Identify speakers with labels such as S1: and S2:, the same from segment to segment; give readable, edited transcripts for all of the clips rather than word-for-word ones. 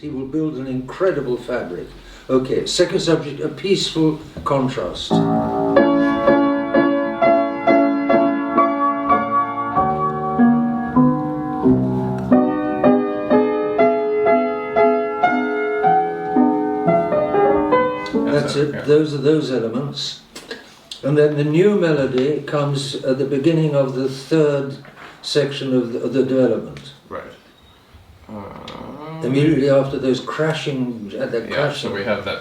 S1: He will build an incredible fabric. Okay, second subject, a peaceful contrast. That's it, yeah. Those are those elements. And then the new melody comes at the beginning of the third section of the development.
S2: Right.
S1: Immediately after those crashing,
S2: So we have that.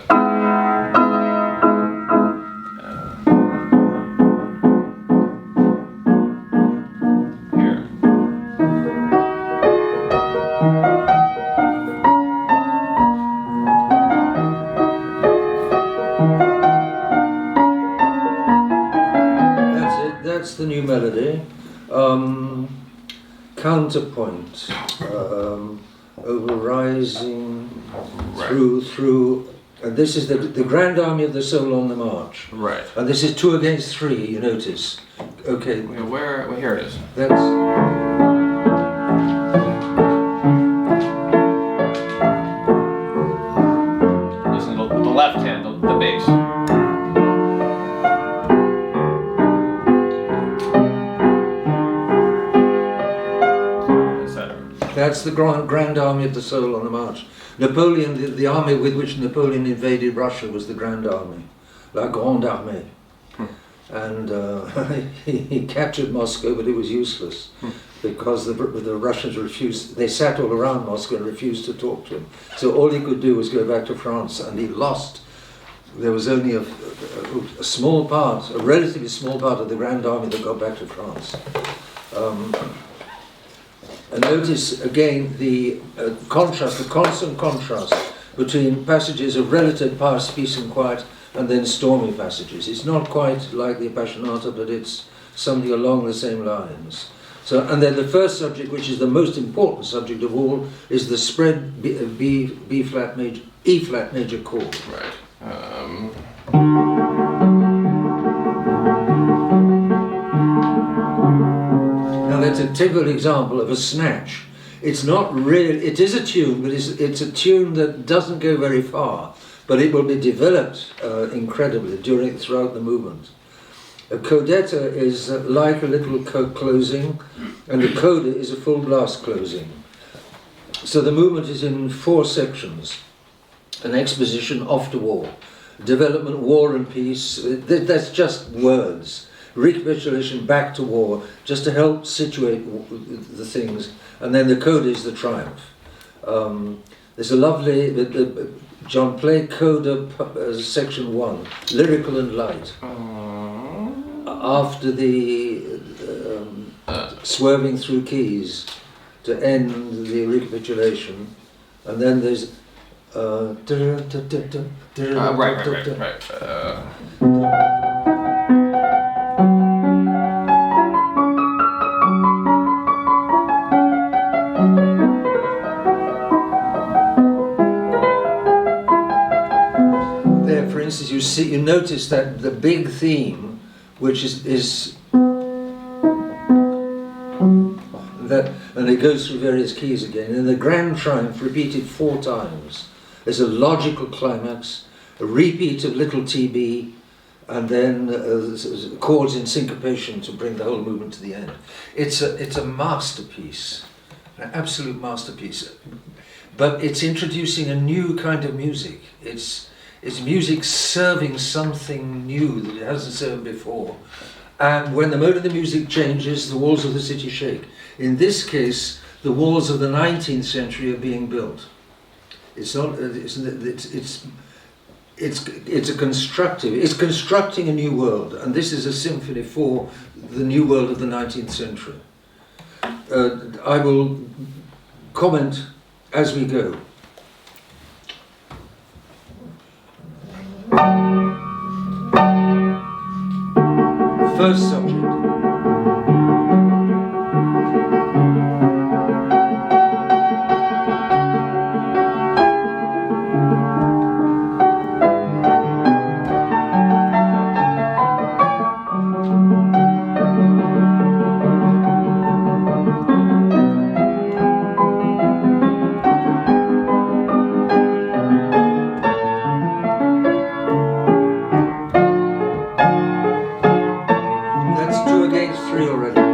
S2: Here.
S1: That's it. That's the new melody. Counterpoint. Over rising through and this is the grand army of the soul on the march.
S2: Right.
S1: And this is 2 against 3, you notice. Okay.
S2: Where here it is.
S1: That's
S2: listen to the left hand, the bass.
S1: That's the grand army of the soul on the march. Napoleon, the army with which Napoleon invaded Russia was the Grand Army, La Grande Armée. And he captured Moscow, but it was useless because the Russians refused. They sat all around Moscow and refused to talk to him. So all he could do was go back to France, and he lost. There was only a small part, a relatively small part of the Grand Army that got back to France. And notice again the contrast, the constant contrast between passages of relative past peace and quiet and then stormy passages. It's not quite like the Appassionata, but it's something along the same lines. So, and then the first subject, which is the most important subject of all, is the spread E flat major chord.
S2: Right.
S1: Now that's a typical example of a snatch. It's not really, it is a tune, but it's a tune that doesn't go very far, but it will be developed incredibly throughout the movement. A codetta is like a little closing, and a coda is a full blast closing. So the movement is in 4 sections. An exposition, off to war. Development, war and peace, that's just words. Recapitulation, back to war, just to help situate the things. And then the coda is the triumph. There's a lovely, John, play coda section 1, lyrical and light. After the swerving through keys to end the recapitulation. And then there's
S2: right.
S1: There, for instance, you notice that the big theme, which is that, and it goes through various keys again, and the grand triumph repeated 4 times. There's a logical climax, a repeat of little TB, and then chords in syncopation to bring the whole movement to the end. It's a masterpiece, an absolute masterpiece. But it's introducing a new kind of music. It's music serving something new that it hasn't served before. And when the mode of the music changes, the walls of the city shake. In this case, the walls of the 19th century are being built. It's constructing a new world, and this is a symphony for the new world of the 19th century. I will comment as we go. First subject. least 3 already.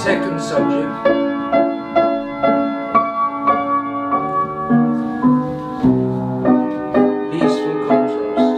S1: Second subject. Peaceful contrast.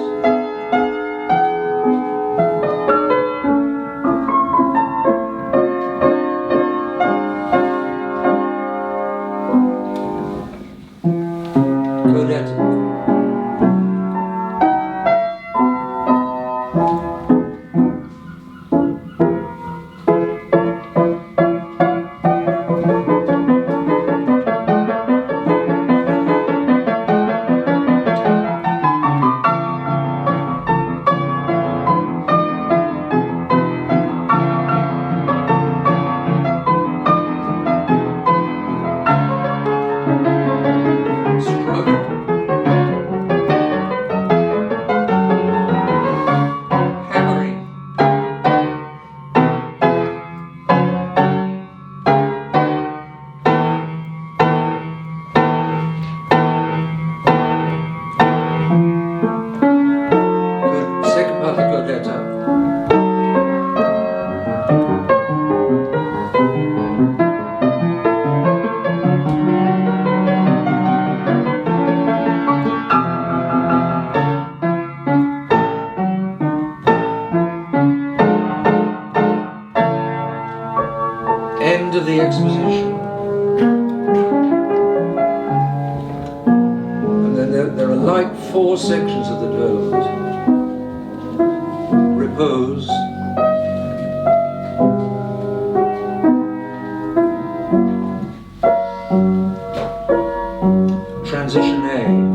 S1: Codetta. End of the exposition. And then there are like 4 sections of the development. Repose, transition A,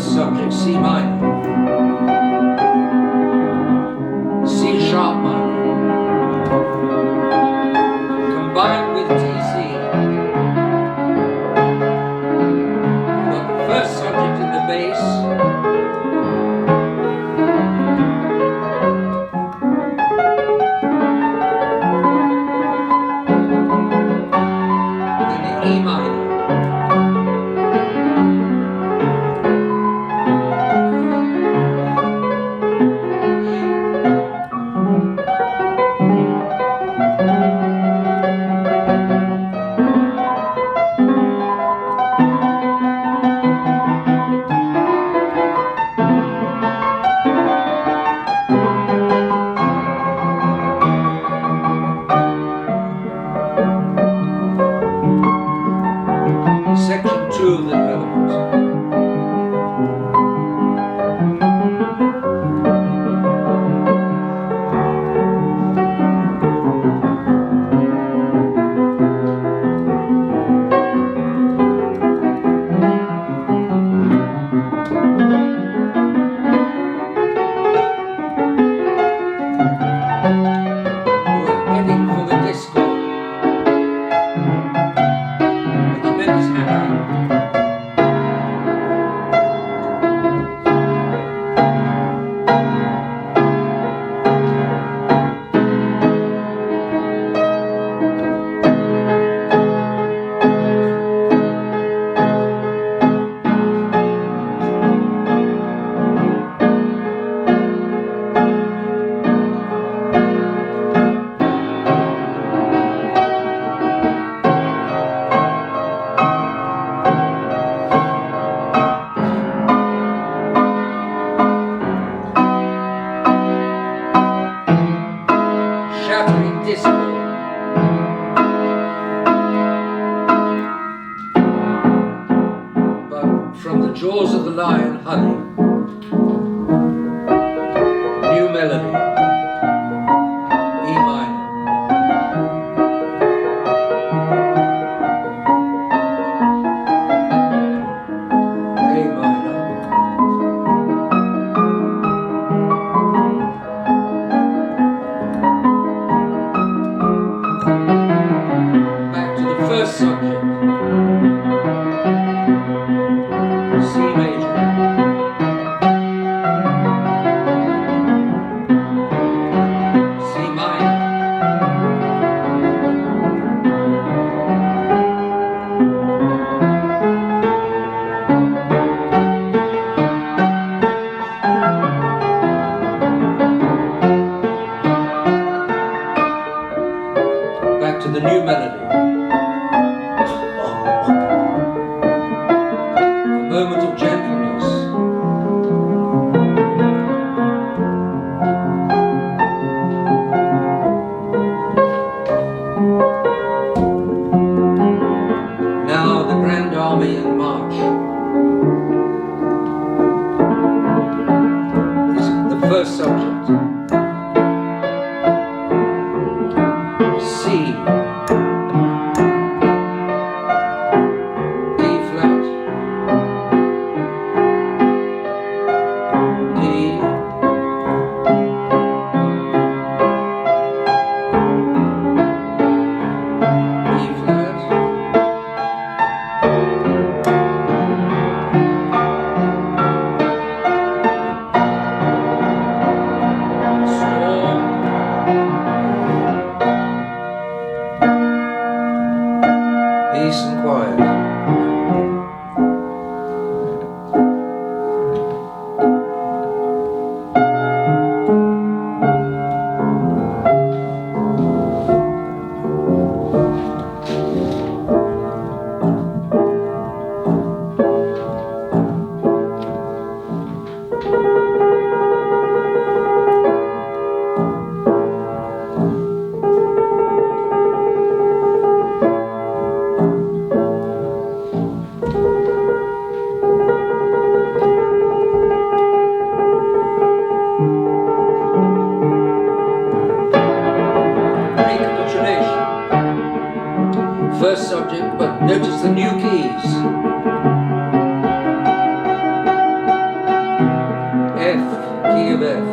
S1: subject C minor, C sharp minor, combined with TC. You've got the first subject in the bass, then the E minor. lion, honey. New melody. E minor. A minor. Back to the first subject. C major. C minor. Back to the new melody. A moment of gentleness. Now the Grand Army in march. This is the first subject. C. D flat. D. E flat. Storm. Peace and quiet. Recapitulation. First subject, but notice the new keys. F, key of F.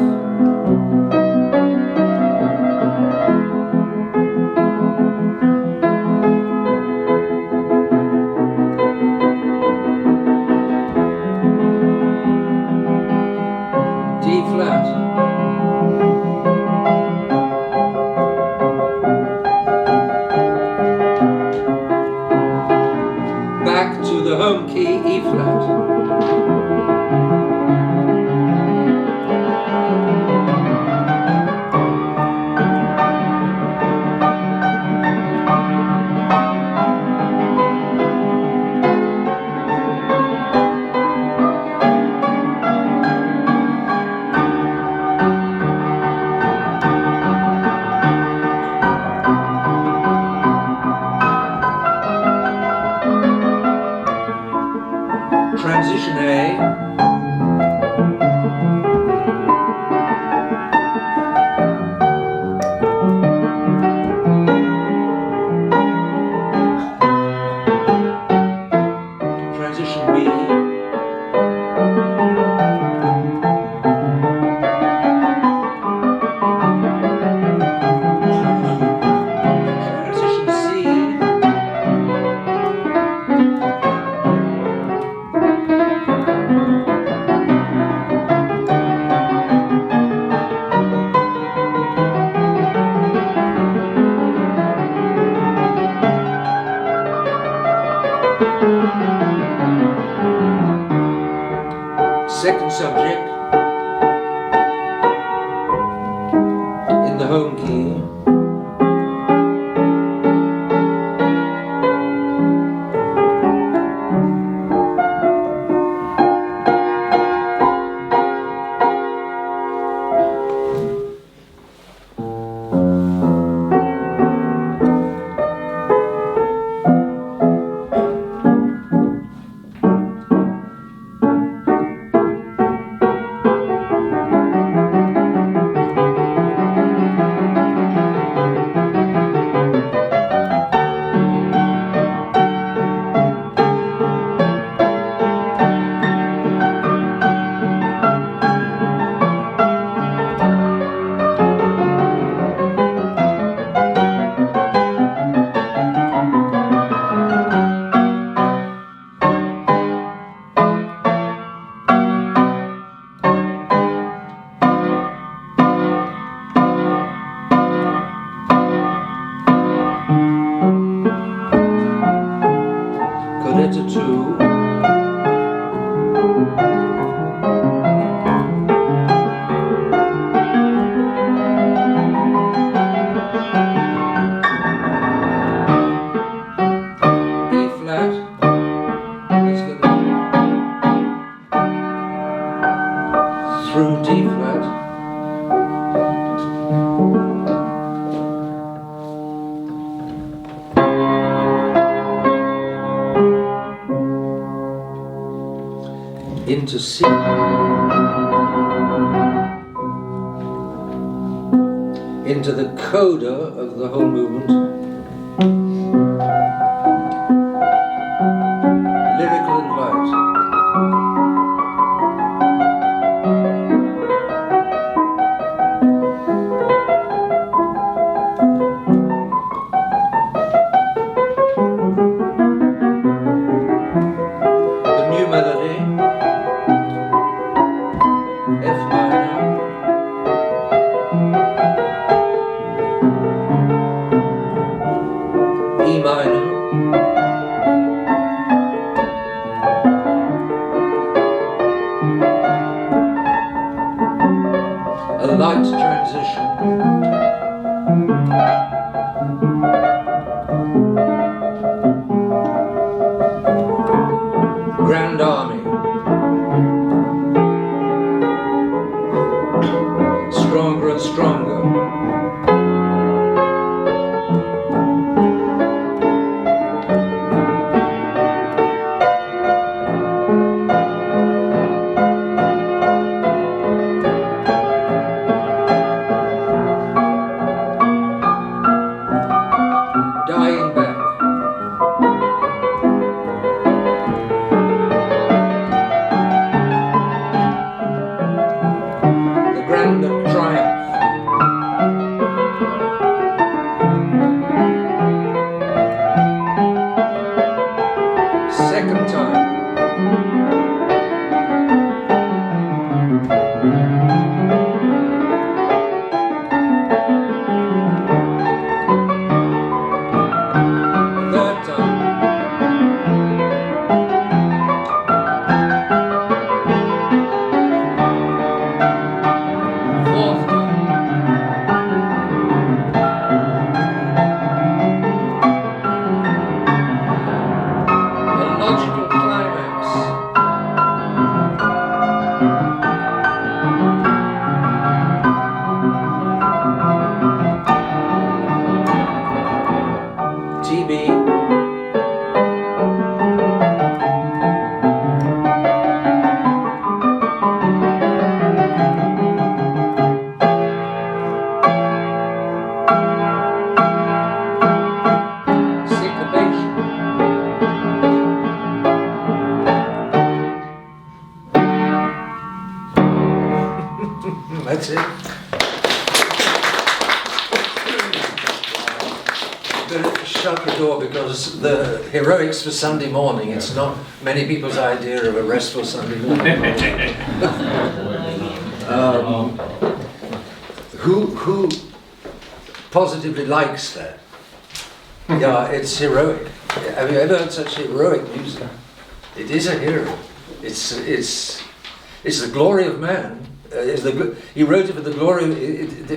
S1: D flat. Back to the home key, E flat. Transition A. Transition B. Transition C. Second subject in the home key. letter 2. Through D flat, into C, into the coda of the whole movement, lyrical and light. E minor, a light transition, Grand Army, stronger and stronger. Dying back. The grand triumph. Second time. That's it. Better shut the door because the heroics for Sunday morning, it's not many people's idea of a restful Sunday morning. Who positively likes that? Yeah, it's heroic. Have you ever heard such heroic music? It is a hero. It's the glory of man. He wrote it for the glory.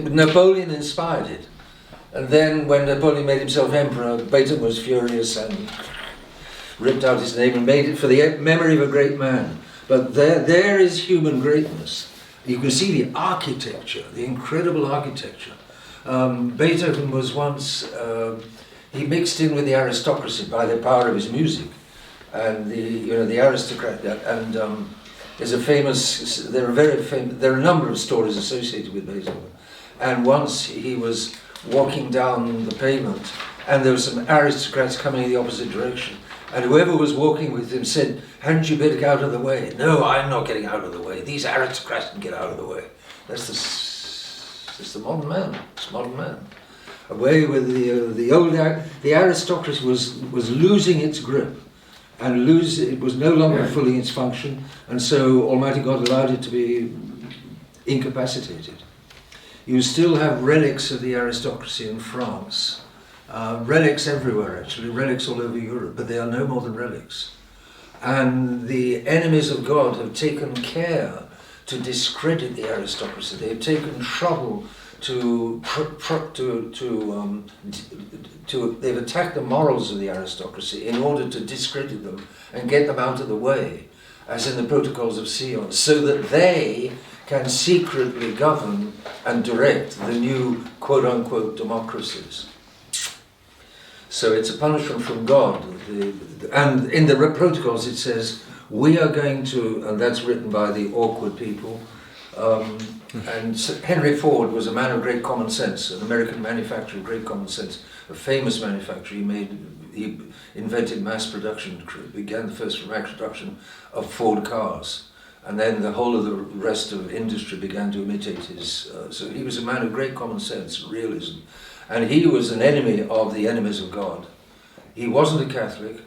S1: Napoleon inspired it, and then when Napoleon made himself emperor, Beethoven was furious and ripped out his name and made it for the memory of a great man. But there is human greatness. You can see the architecture, the incredible architecture. Beethoven was once he mixed in with the aristocracy by the power of his music, and the aristocrat and. There are a number of stories associated with Beethoven. And once he was walking down the pavement and there were some aristocrats coming in the opposite direction. And whoever was walking with him said, "Hadn't you better get out of the way?" "No, I'm not getting out of the way. These aristocrats can get out of the way." That's the modern man. It's modern man. Away with the aristocracy was losing its grip. And it was no longer fulfilling its function, and so Almighty God allowed it to be incapacitated. You still have relics of the aristocracy in France, relics everywhere actually, relics all over Europe, but they are no more than relics. And the enemies of God have taken care to discredit the aristocracy. They've taken trouble they've attacked the morals of the aristocracy in order to discredit them and get them out of the way, as in the Protocols of Sion, so that they can secretly govern and direct the new quote-unquote democracies. So it's a punishment from God. And in the Protocols it says, we are going to, and that's written by the awkward people, and Henry Ford was a man of great common sense, an American manufacturer of great common sense, a famous manufacturer. He invented mass production, began the first mass production of Ford cars, and then the whole of the rest of industry began to imitate his. So he was a man of great common sense, realism, and he was an enemy of the enemies of God. He wasn't a Catholic,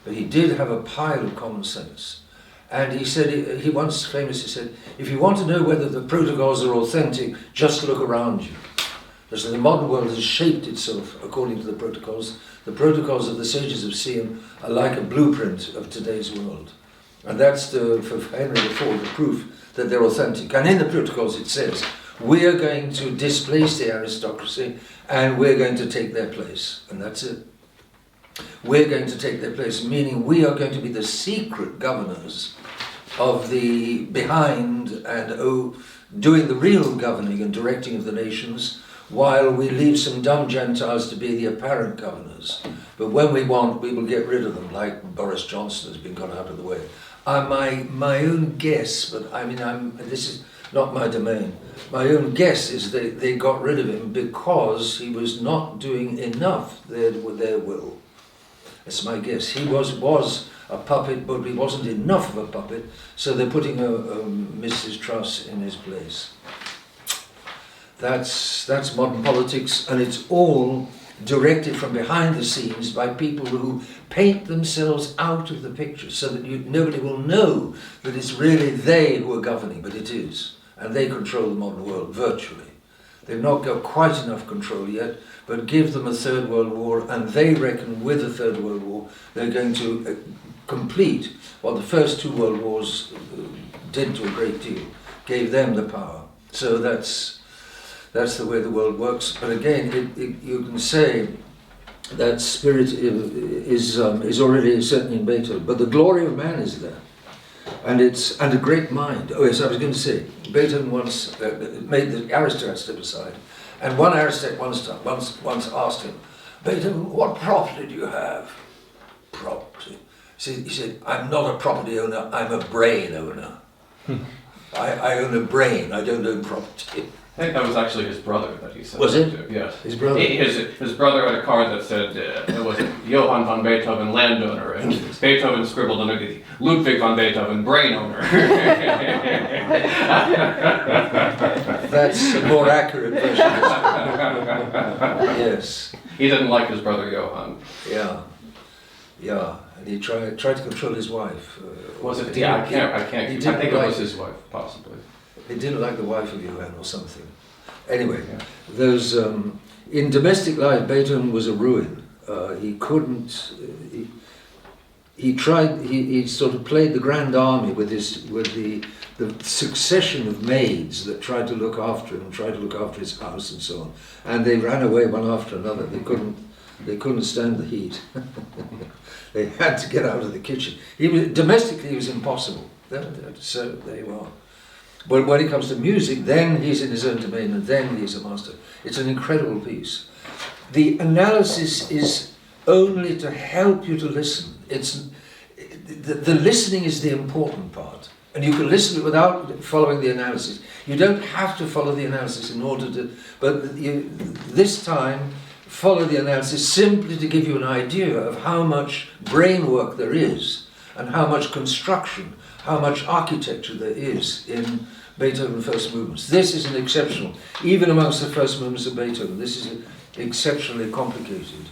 S1: but he did have a pile of common sense. And he said, he once famously said, if you want to know whether the protocols are authentic, just look around you. Because the modern world has shaped itself according to the protocols. The protocols of the sages of Sion are like a blueprint of today's world. And that's, for Henry IV, the proof that they're authentic. And in the protocols it says, we are going to displace the aristocracy and we're going to take their place. And that's it. We're going to take their place, meaning we are going to be the secret governors of the behind and doing the real governing and directing of the nations, while we leave some dumb Gentiles to be the apparent governors. But when we want, we will get rid of them, like Boris Johnson has been got out of the way. My own guess, but I mean, this is not my domain. My own guess is that they got rid of him because he was not doing enough with their will. That's my guess. He was a puppet, but he wasn't enough of a puppet, so they're putting a Mrs. Truss in his place. That's modern politics, and it's all directed from behind the scenes by people who paint themselves out of the picture, so that nobody will know that it's really they who are governing, but it is. And they control the modern world, virtually. They've not got quite enough control yet, but give them a Third World War, and they reckon with the Third World War they're going to complete what the first two World Wars did to a great deal, gave them the power. So that's the way the world works. But again, you can say that spirit is already certainly in Beethoven, but the glory of man is there. And a great mind. Oh yes, I was going to say, Beethoven once made the aristocrats step aside, and one aristocrat once asked him, Beethoven, what property do you have? Property. He said, I'm not a property owner, I'm a brain owner. I own a brain, I don't own property.
S2: I think that was actually his brother that he said.
S1: Was it?
S2: To. Yes.
S1: His brother?
S2: His brother had a card that said, it was Johann von Beethoven, landowner, and Beethoven scribbled underneath, Ludwig von Beethoven, brain owner.
S1: That's a more accurate version. Yes.
S2: He didn't like his brother Johann.
S1: Yeah, and he tried to control his wife.
S2: Was it? Yeah, I think it was his wife, possibly.
S1: He didn't like the wife of Johann or something. Anyway, those in domestic life, Beethoven was a ruin. He couldn't. He tried. He sort of played the grand army with the succession of maids that tried to look after him, tried to look after his house and so on, and they ran away one after another. They couldn't stand the heat. They had to get out of the kitchen. Domestically, he was impossible. So there you are. But when it comes to music, then he's in his own domain, and then he's a master. It's an incredible piece. The analysis is only to help you to listen. The listening is the important part, and you can listen without following the analysis. You don't have to follow the analysis in order to, but this time follow the analysis simply to give you an idea of how much brain work there is, and how much construction, how much architecture there is in Beethoven's first movements. This is an exceptional, even amongst the first movements of Beethoven, this is exceptionally complicated,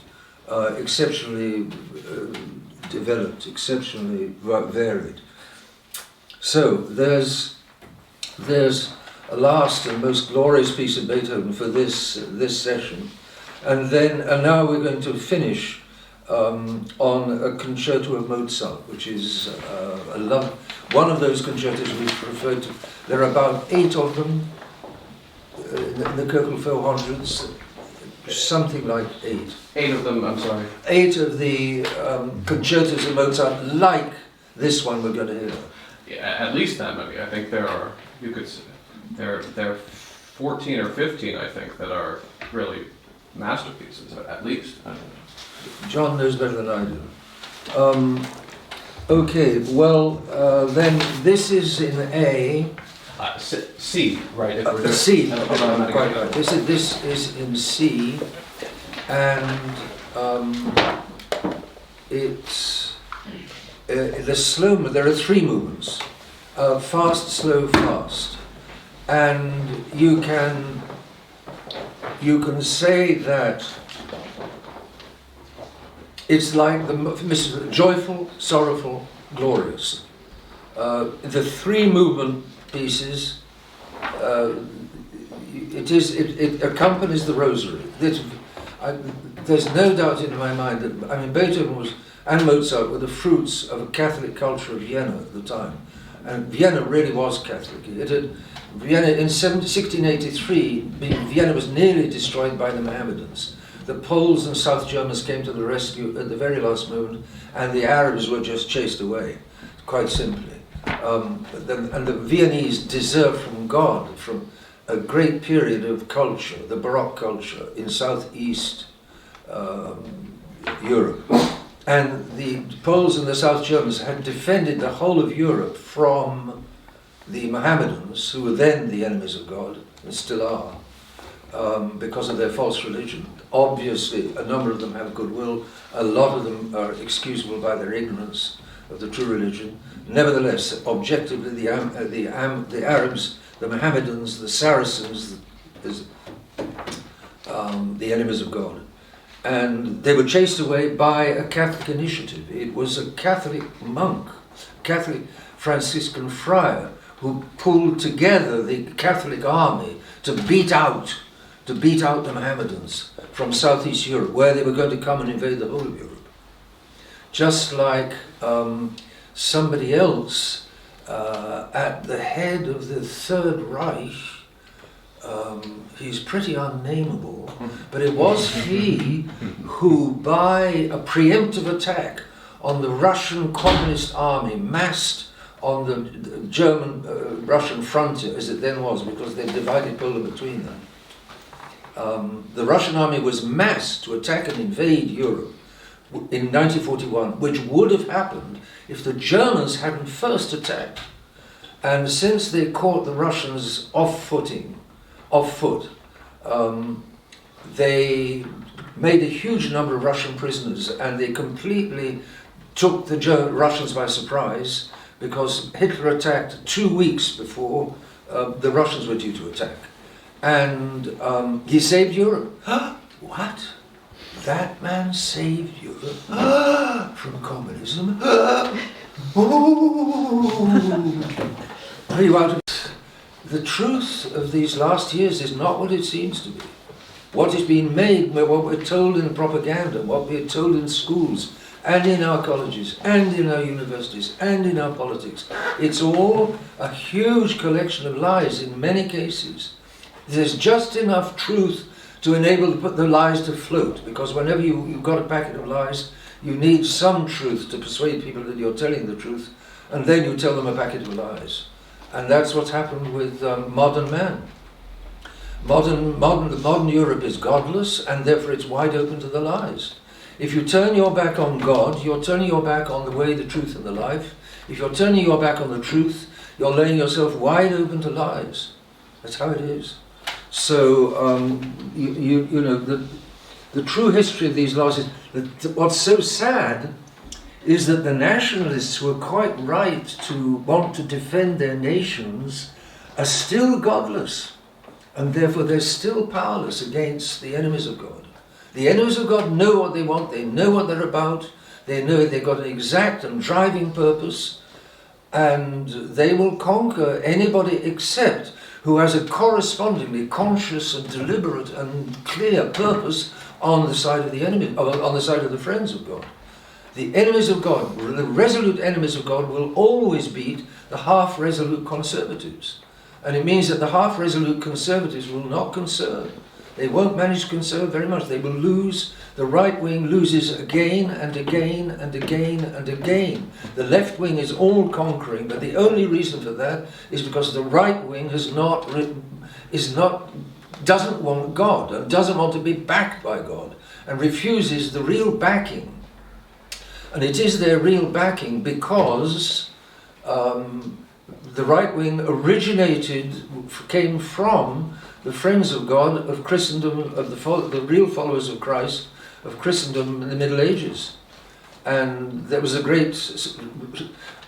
S1: exceptionally developed, exceptionally varied. So there's a last and most glorious piece of Beethoven for this session, and now we're going to finish on a concerto of Mozart, which is one of those concertos we've referred to. There are about 8 of them in the Köchelfeld hundreds, something like 8.
S2: 8 of them, I'm sorry.
S1: 8 of the concertos of Mozart, like this one we're going to hear.
S2: Yeah, at least that many. I think there are, you could say, there are 14 or 15, I think, that are really masterpieces, at least. I don't know.
S1: John knows better than I do. Okay, well, then this is in A.
S2: C, right? If we're doing
S1: C,
S2: quite
S1: quite right. This is in C, and it's the slow. There are 3 movements: fast, slow, fast, and you can say that it's like the joyful, sorrowful, glorious. The 3 movement pieces. It accompanies the Rosary. There's no doubt in my mind that Beethoven and Mozart were the fruits of a Catholic culture of Vienna at the time, and Vienna really was Catholic. Vienna in 1683, Vienna was nearly destroyed by the Mohammedans. The Poles and South Germans came to the rescue at the very last moment, and the Arabs were just chased away, quite simply. And the Viennese deserved from God, from a great period of culture, the Baroque culture in southeast Europe. And the Poles and the South Germans had defended the whole of Europe from the Mohammedans, who were then the enemies of God, and still are, because of their false religion. Obviously, a number of them have goodwill. A lot of them are excusable by their ignorance of the true religion. Nevertheless, objectively, the Arabs, the Mohammedans, the Saracens, the enemies of God. And they were chased away by a Catholic initiative. It was a Catholic monk, Catholic Franciscan friar, who pulled together the Catholic army to beat out the Mohammedans from Southeast Europe, where they were going to come and invade the whole of Europe. Just like somebody else at the head of the Third Reich, he's pretty unnameable, but it was he who, by a preemptive attack on the Russian Communist Army massed on the German-Russian frontier, as it then was, because they divided Poland between them. The Russian army was massed to attack and invade Europe in 1941, which would have happened if the Germans hadn't first attacked. And since they caught the Russians off foot, they made a huge number of Russian prisoners, and they completely took the Russians by surprise, because Hitler attacked 2 weeks before the Russians were due to attack. And he saved Europe. What? That man saved Europe from communism? Are you out of... The truth of these last years is not what it seems to be. What is being made, what we're told in propaganda, what we're told in schools, and in our colleges, and in our universities, and in our politics. It's all a huge collection of lies in many cases. There's just enough truth to enable to put the lies to float, because whenever you've got a packet of lies, you need some truth to persuade people that you're telling the truth, and then you tell them a packet of lies. And that's what's happened with modern man. Modern Europe is godless, and therefore it's wide open to the lies. If you turn your back on God, you're turning your back on the way, the truth, and the life. If you're turning your back on the truth, you're laying yourself wide open to lies. That's how it is. So, you know, the true history of these lies is that what's so sad is that the nationalists, who are quite right to want to defend their nations, are still godless, and therefore they're still powerless against the enemies of God. The enemies of God know what they want, they know what they're about, they know they've got an exact and driving purpose, and they will conquer anybody except who has a correspondingly conscious and deliberate and clear purpose on the side of the enemy, on the side of the friends of God. The enemies of God, the resolute enemies of God, will always beat the half-resolute conservatives. And it means that the half-resolute conservatives will not conserve. They won't manage to conserve very much. They will lose. The right wing loses again and again and again and again. The left wing is all conquering, but the only reason for that is because the right wing doesn't want God and doesn't want to be backed by God and refuses the real backing. And it is their real backing because the right wing came from the friends of God, of Christendom, of the real followers of Christ, of Christendom in the Middle Ages. And there was a great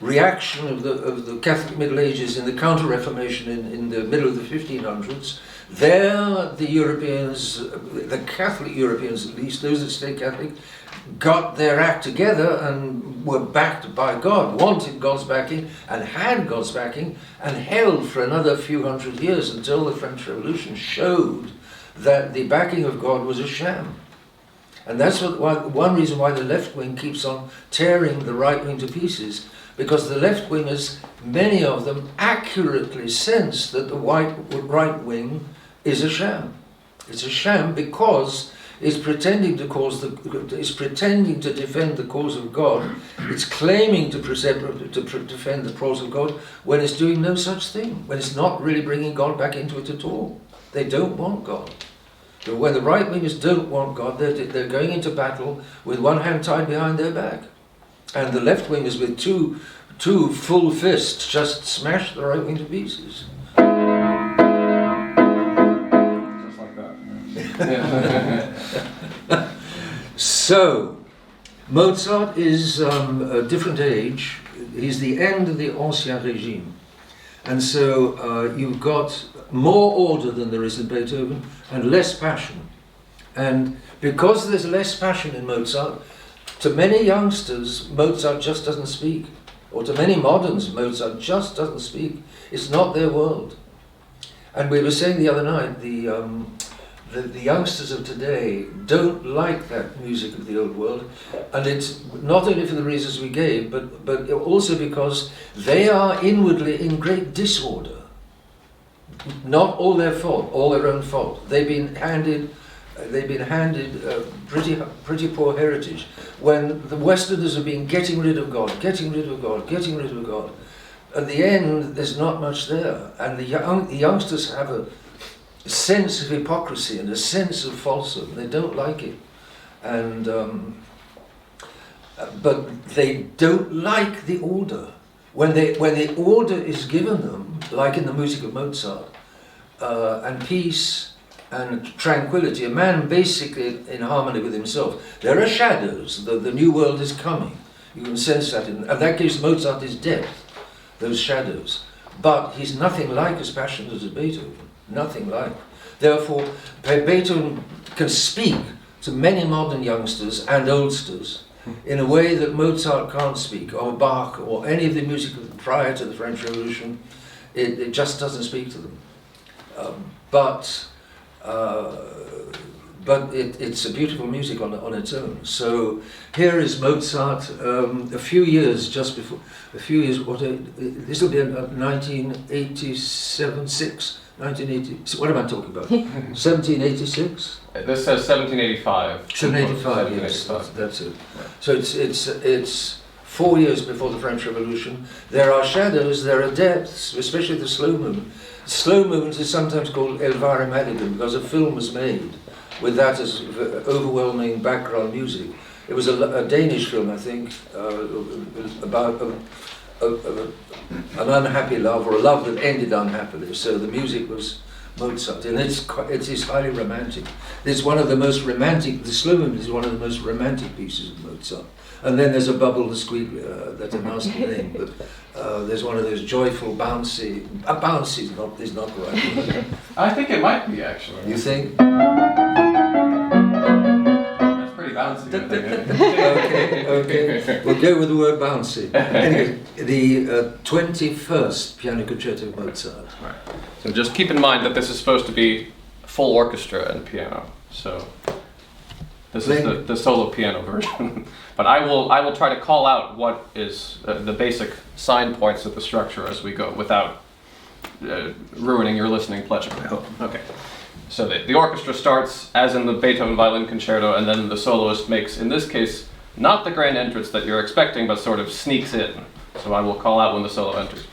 S1: reaction of the Catholic Middle Ages in the Counter-Reformation in the middle of the 1500s. There, the Europeans, the Catholic Europeans at least, those that stayed Catholic, got their act together and were backed by God, wanted God's backing and had God's backing, and held for another few hundred years until the French Revolution showed that the backing of God was a sham. And that's one reason why the left wing keeps on tearing the right wing to pieces, because the left wingers, many of them, accurately sense that the right wing is a sham. It's a sham because it's pretending to defend the cause of God. It's claiming to defend the cause of God when it's doing no such thing, when it's not really bringing God back into it at all. They don't want God. But when the right wingers don't want God, they're going into battle with one hand tied behind their back. And the left wingers with two full fists just smash the right wing to pieces.
S2: Just like that.
S1: So, Mozart is a different age. He's the end of the Ancien Régime. And so you've got more order than there is in Beethoven and less passion. And because there's less passion in Mozart, to many youngsters, Mozart just doesn't speak. Or to many moderns, Mozart just doesn't speak. It's not their world. And we were saying the other night, the youngsters of today don't like that music of the old world, and it's not only for the reasons we gave, but also because they are inwardly in great disorder. Not all their fault, all their own fault. They've been handed pretty poor heritage. When the Westerners have been getting rid of God, getting rid of God, getting rid of God, at the end there's not much there, and the youngsters have a sense of hypocrisy and a sense of falsehood. They don't like it, and but they don't like the order. When the order is given them, like in the music of Mozart, and peace and tranquility, a man basically in harmony with himself. There are shadows. The new world is coming. You can sense that, and that gives Mozart his depth. Those shadows, but he's nothing like as passionate as Beethoven. Nothing like. Therefore, Beethoven can speak to many modern youngsters and oldsters in a way that Mozart can't speak, or Bach, or any of the music prior to the French Revolution. It just doesn't speak to them. But it's a beautiful music on its own. So here is Mozart, a few years before, this will be 1987, 1980, what am I talking about? 1786?
S2: This says 1785.
S1: 1785, yes, that's it. So it's 4 years before the French Revolution. There are shadows, there are depths, especially the slow movement. Slow movement is sometimes called Elvira Madigan because a film was made with that as overwhelming background music. It was a Danish film, I think, about an unhappy love, or a love that ended unhappily. So the music was Mozart, and it is highly romantic. It's one of the most romantic. The slow movement is one of the most romantic pieces of Mozart. And then there's a bubble the squeak, that's a nasty name, but there's one of those joyful, bouncy. Bouncy is not the right word.
S2: I think it might be, actually.
S1: You think?
S2: That's pretty pretty bouncy. I think.
S1: Okay, we'll go with the word bouncy. Anyway, the 21st Piano Concerto of Mozart.
S2: Right. So just keep in mind that this is supposed to be full orchestra and piano. So this is the solo piano version. But I will try to call out what is the basic sign points of the structure as we go without ruining your listening pleasure, I hope. Okay. So the orchestra starts as in the Beethoven Violin Concerto, and then the soloist makes, in this case, not the grand entrance that you're expecting, but sort of sneaks in. So I will call out when the solo enters.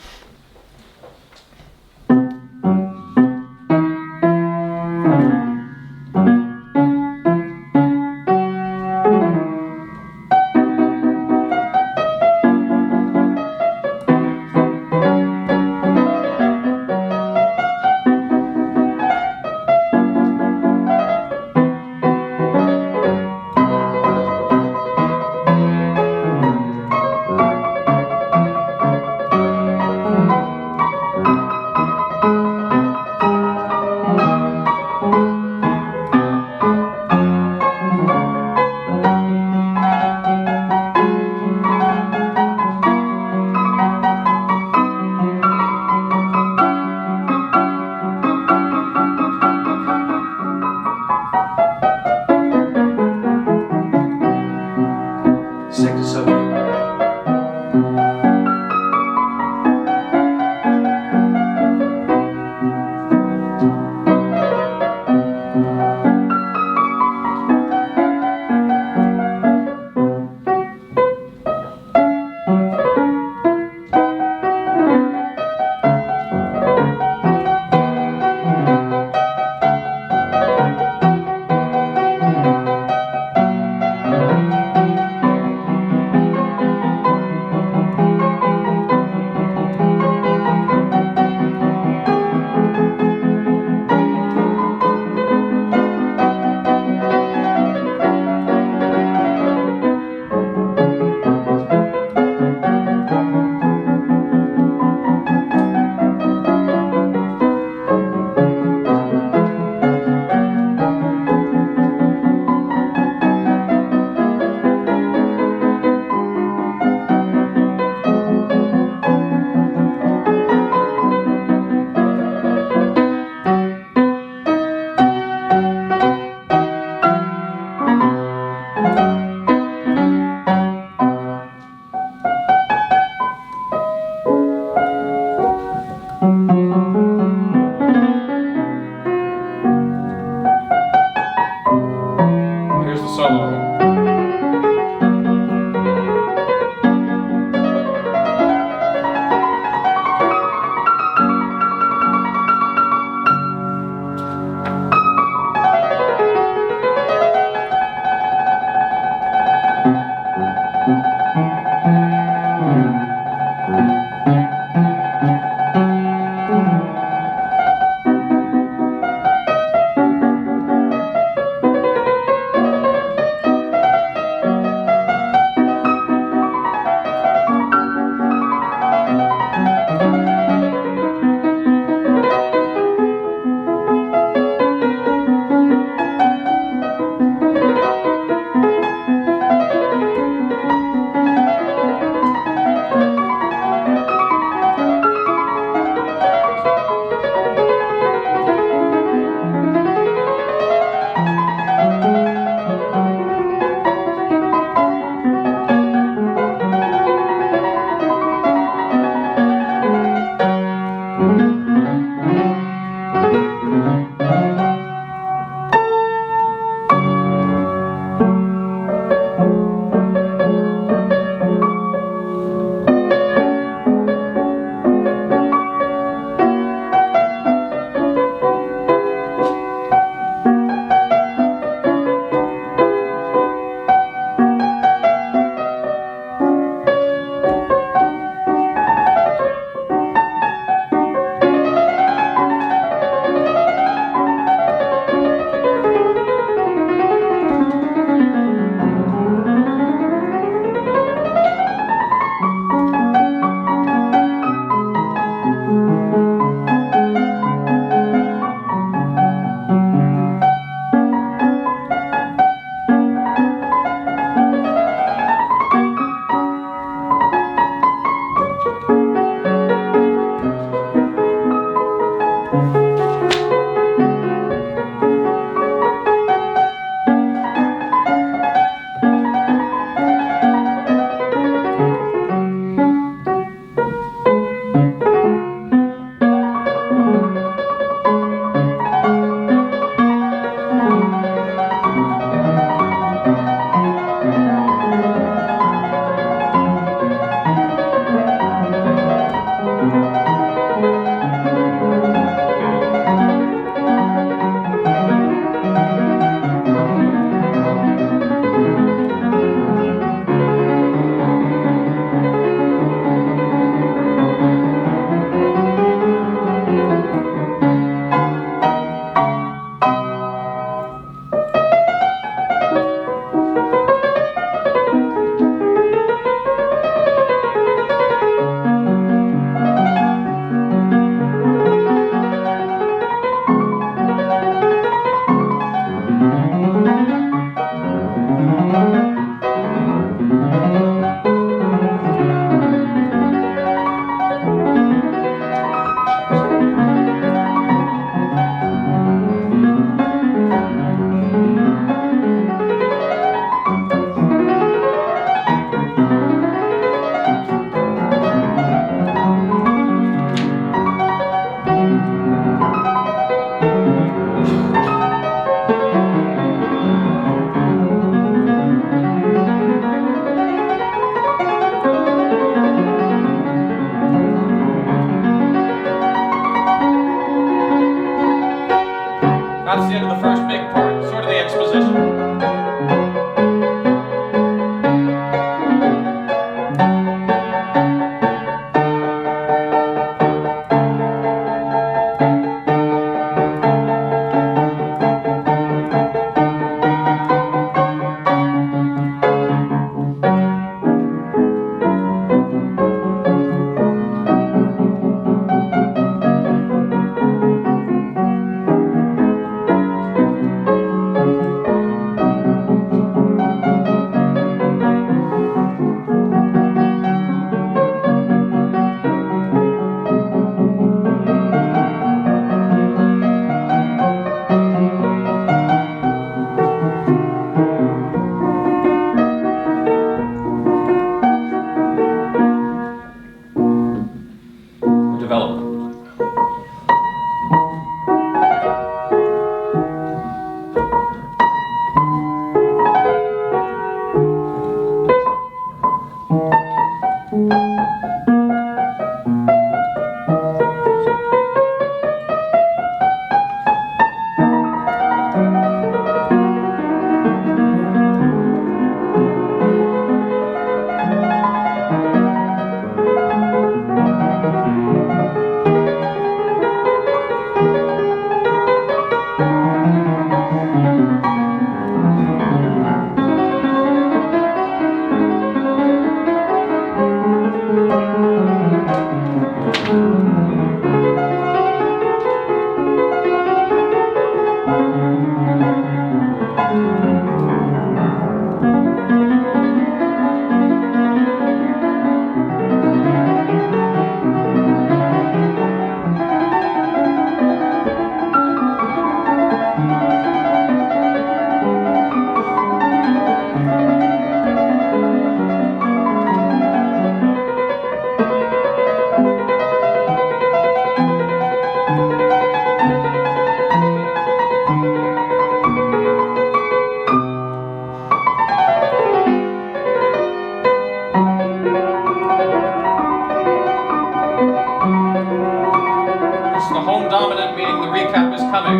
S2: Dominant, meaning the recap is coming.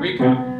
S2: Recap.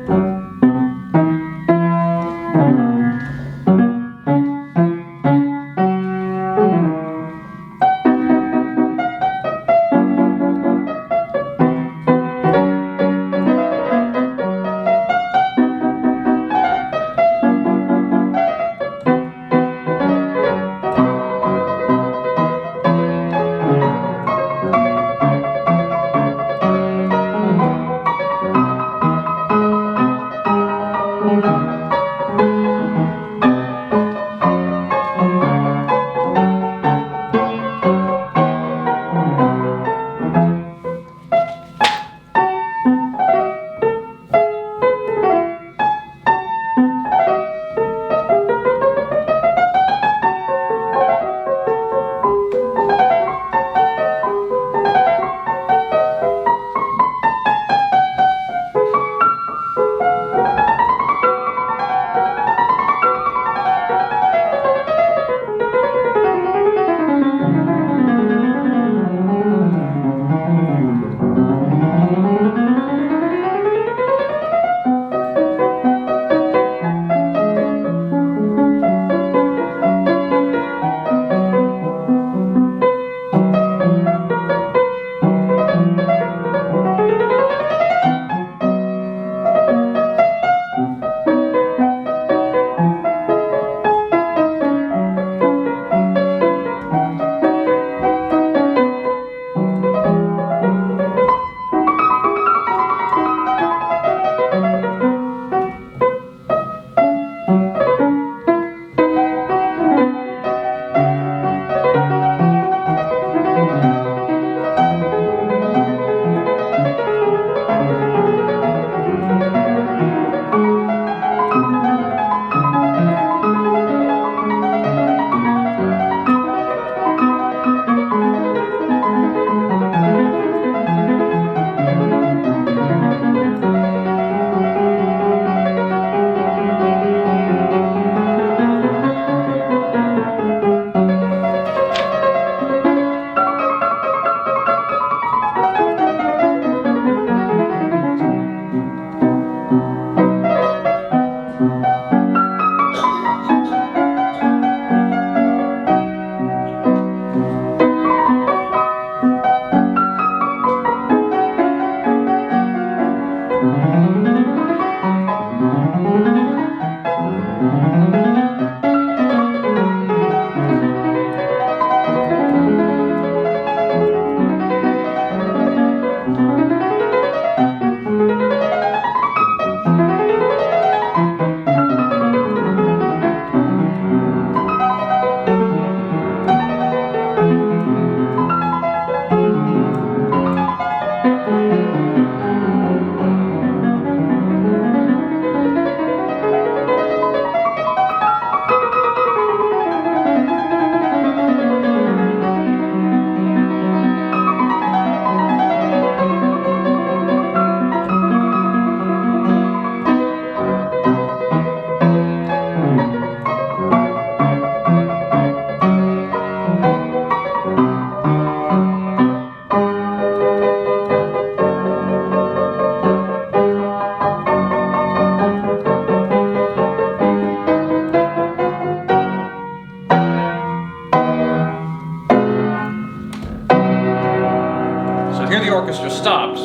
S2: orchestra stopped,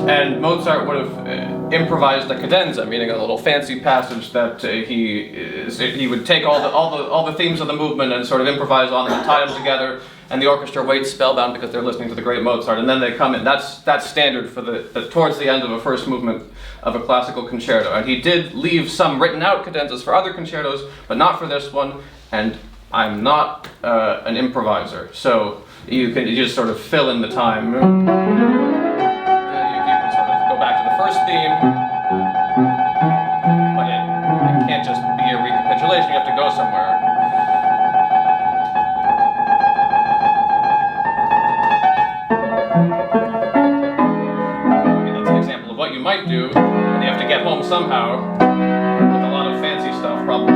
S2: and Mozart would have improvised a cadenza, meaning a little fancy passage that he would take all the themes of the movement and sort of improvise on them and tie them together, and the orchestra waits spellbound because they're listening to the great Mozart, and then they come in. That's standard for towards the end of a first movement of a classical concerto. And he did leave some written out cadenzas for other concertos, but not for this one. And I'm not an improviser, so you just sort of fill in the time. You can sort of go back to the first theme, but it can't just be a recapitulation. You have to go somewhere. That's an example of what you might do, and you have to get home somehow with a lot of fancy stuff, probably.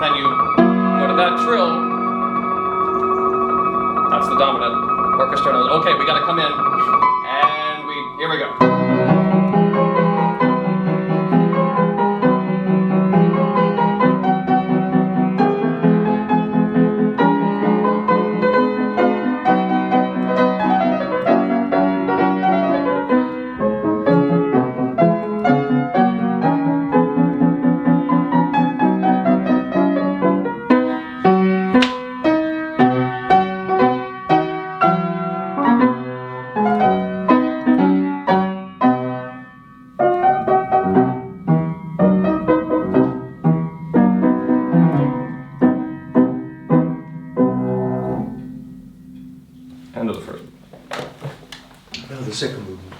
S2: Then you go to that trill. That's the dominant orchestra note. Okay, we gotta come in, and here we go. End of the first.
S1: Now the second movement.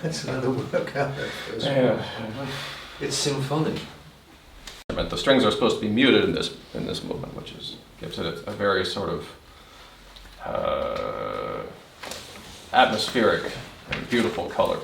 S1: That's another workout. That first movement. It's symphonic.
S2: The strings are supposed to be muted in this movement, which gives it a very sort of atmospheric and beautiful color.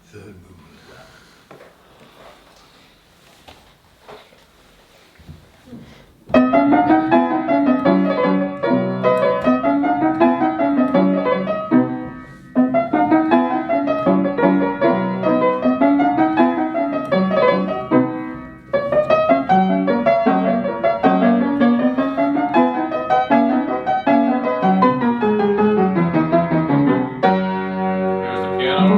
S1: Third movement.
S2: Here's the piano.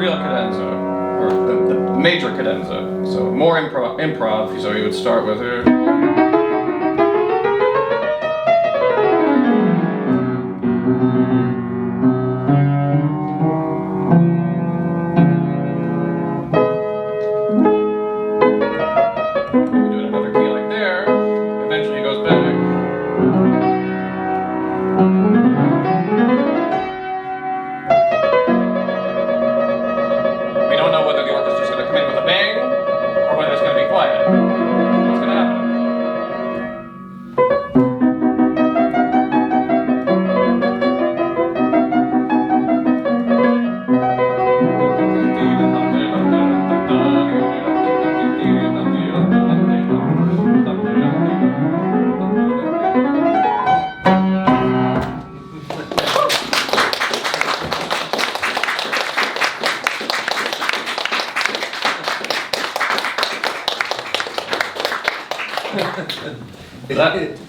S2: real cadenza, or the major cadenza. So more improv. So you would start with.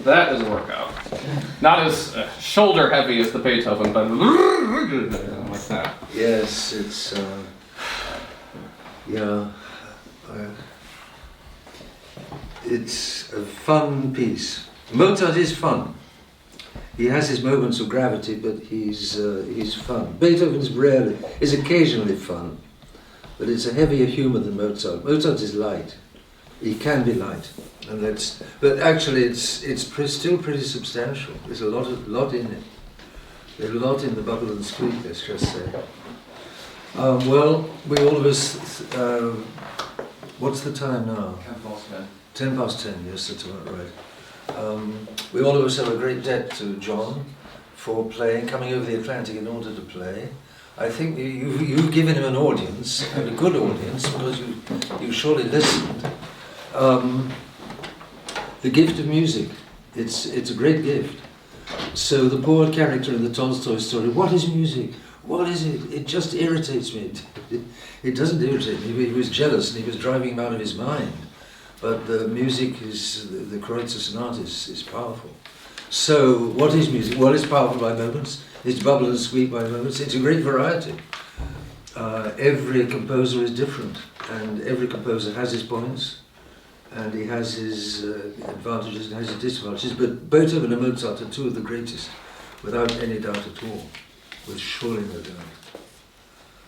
S2: That is a workout. Not as shoulder heavy as the Beethoven, but like that.
S1: Yes, it's it's a fun piece. Mozart is fun. He has his moments of gravity, but he's fun. Beethoven is occasionally fun, but it's a heavier humour than Mozart. Mozart is light. He can be light, and but actually it's still pretty substantial. There's a lot in it. There's a lot in the bubble and squeak, let's just say. Well, we all of us. What's the time now?
S2: 10:10.
S1: 10:10. Yes, that's about right. We all of us have a great debt to John for coming over the Atlantic in order to play. I think you've given him an audience, and a good audience, because you surely listened. The gift of music, it's a great gift. So the poor character in the Tolstoy story, what is music? What is it? It just irritates me. It doesn't irritate me. He was jealous and he was driving him out of his mind. But the music the Kreutzer Sonata is powerful. So what is music? Well, it's powerful by moments. It's bubble and squeak by moments. It's a great variety. Every composer is different, and every composer has his points, and he has his advantages and has his disadvantages. But Beethoven and Mozart are two of the greatest, without any doubt at all, with surely no doubt.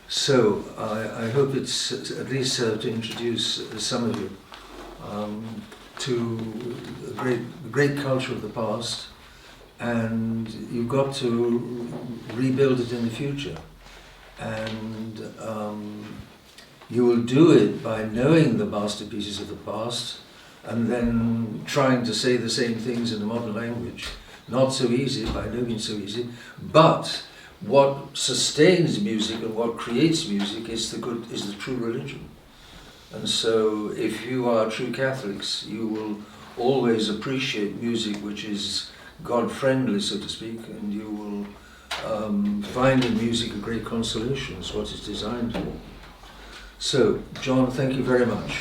S1: So I hope it's at least served to introduce some of you to the great culture of the past, and you've got to rebuild it in the future. And you will do it by knowing the masterpieces of the past and then trying to say the same things in a modern language. Not so easy, by no means so easy, but what sustains music and what creates music is the true religion. And so if you are true Catholics, you will always appreciate music which is God-friendly, so to speak, and you will find in music a great consolation. It's what it's designed for. So, John, thank you very much.